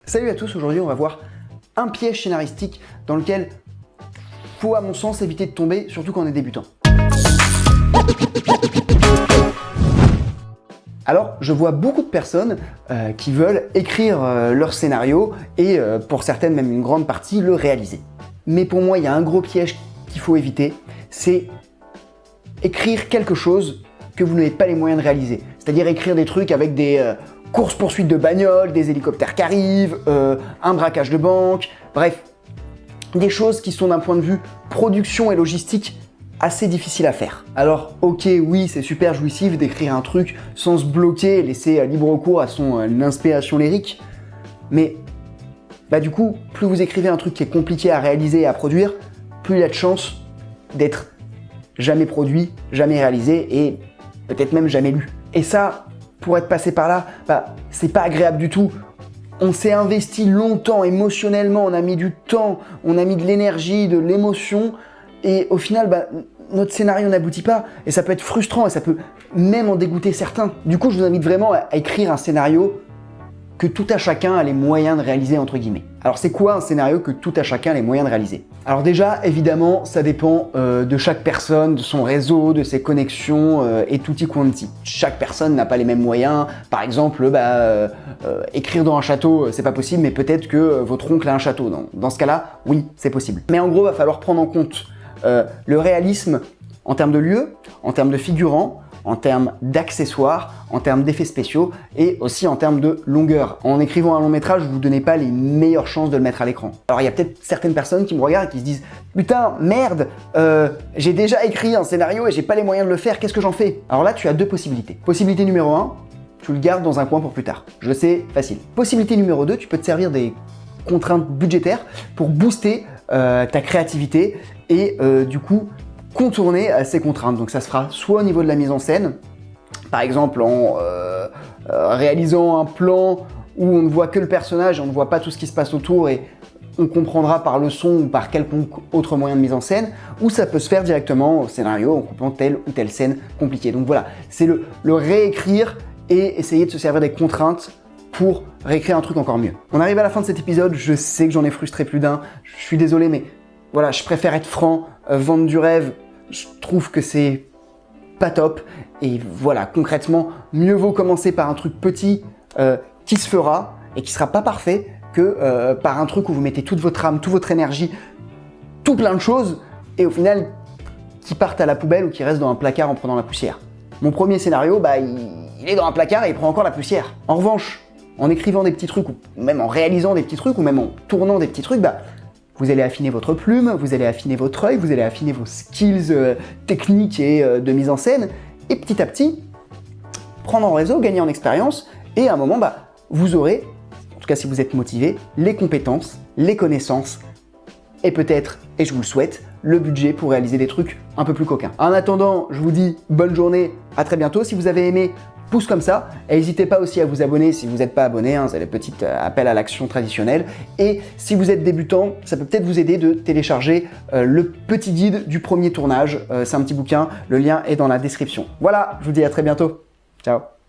Salut à tous, aujourd'hui on va voir un piège scénaristique dans lequel faut à mon sens éviter de tomber, surtout quand on est débutant. Alors, je vois beaucoup de personnes qui veulent écrire leur scénario et pour certaines, même une grande partie, le réaliser. Mais pour moi, il y a un gros piège qu'il faut éviter, c'est écrire quelque chose que vous n'avez pas les moyens de réaliser. C'est-à-dire écrire des trucs avec des courses-poursuites de bagnoles, des hélicoptères qui arrivent, un braquage de banque, bref, des choses qui sont d'un point de vue production et logistique assez difficiles à faire. Alors ok, oui, c'est super jouissif d'écrire un truc sans se bloquer et laisser libre cours à son inspiration lyrique, mais du coup, plus vous écrivez un truc qui est compliqué à réaliser et à produire, plus il y a de chances d'être jamais produit, jamais réalisé et peut-être même jamais lu. Et ça, pour être passé par là, c'est pas agréable du tout. On s'est investi longtemps émotionnellement, on a mis du temps, on a mis de l'énergie, de l'émotion, et au final, notre scénario n'aboutit pas, et ça peut être frustrant, et ça peut même en dégoûter certains. Du coup, je vous invite vraiment à écrire un scénario que tout à chacun a les moyens de réaliser, entre guillemets. Alors c'est quoi un scénario que tout à chacun a les moyens de réaliser? Alors déjà, évidemment, ça dépend de chaque personne, de son réseau, de ses connexions et tutti quanti. Chaque personne n'a pas les mêmes moyens. Par exemple, écrire dans un château, c'est pas possible, mais peut-être que votre oncle a un château. Dans ce cas-là, oui, c'est possible. Mais en gros, il va falloir prendre en compte le réalisme en termes de lieu, en termes de figurants, en termes d'accessoires, en termes d'effets spéciaux et aussi en termes de longueur. En écrivant un long métrage, vous ne donnez pas les meilleures chances de le mettre à l'écran. Alors il y a peut-être certaines personnes qui me regardent et qui se disent « Putain, merde, j'ai déjà écrit un scénario et j'ai pas les moyens de le faire, qu'est-ce que j'en fais ?» Alors là, tu as deux possibilités. Possibilité numéro 1, tu le gardes dans un coin pour plus tard. Je sais, facile. Possibilité numéro 2, tu peux te servir des contraintes budgétaires pour booster ta créativité et du coup, contourner ces contraintes. Donc ça se fera soit au niveau de la mise en scène, par exemple en réalisant un plan où on ne voit que le personnage et on ne voit pas tout ce qui se passe autour et on comprendra par le son ou par quelconque autre moyen de mise en scène, ou ça peut se faire directement au scénario en coupant telle ou telle scène compliquée. Donc voilà, c'est le réécrire et essayer de se servir des contraintes pour réécrire un truc encore mieux. On arrive à la fin de cet épisode, je sais que j'en ai frustré plus d'un, je suis désolé, mais voilà, je préfère être franc, vendre du rêve, je trouve que c'est pas top. Et voilà, concrètement, mieux vaut commencer par un truc petit qui se fera et qui sera pas parfait que par un truc où vous mettez toute votre âme, toute votre énergie, tout plein de choses et au final qui partent à la poubelle ou qui restent dans un placard en prenant la poussière. Mon premier scénario, il est dans un placard et il prend encore la poussière. En revanche, en écrivant des petits trucs ou même en réalisant des petits trucs ou même en tournant des petits trucs, vous allez affiner votre plume, vous allez affiner votre œil, vous allez affiner vos skills techniques et de mise en scène, et petit à petit, prendre en réseau, gagner en expérience, et à un moment, vous aurez, en tout cas si vous êtes motivé, les compétences, les connaissances, et peut-être, et je vous le souhaite, le budget pour réaliser des trucs un peu plus coquins. En attendant, je vous dis bonne journée, à très bientôt. Si vous avez aimé, pouce comme ça, et n'hésitez pas aussi à vous abonner si vous n'êtes pas abonné, c'est le petit appel à l'action traditionnel. Et si vous êtes débutant, ça peut peut-être vous aider de télécharger le petit guide du premier tournage. C'est un petit bouquin, le lien est dans la description. Voilà, je vous dis à très bientôt. Ciao.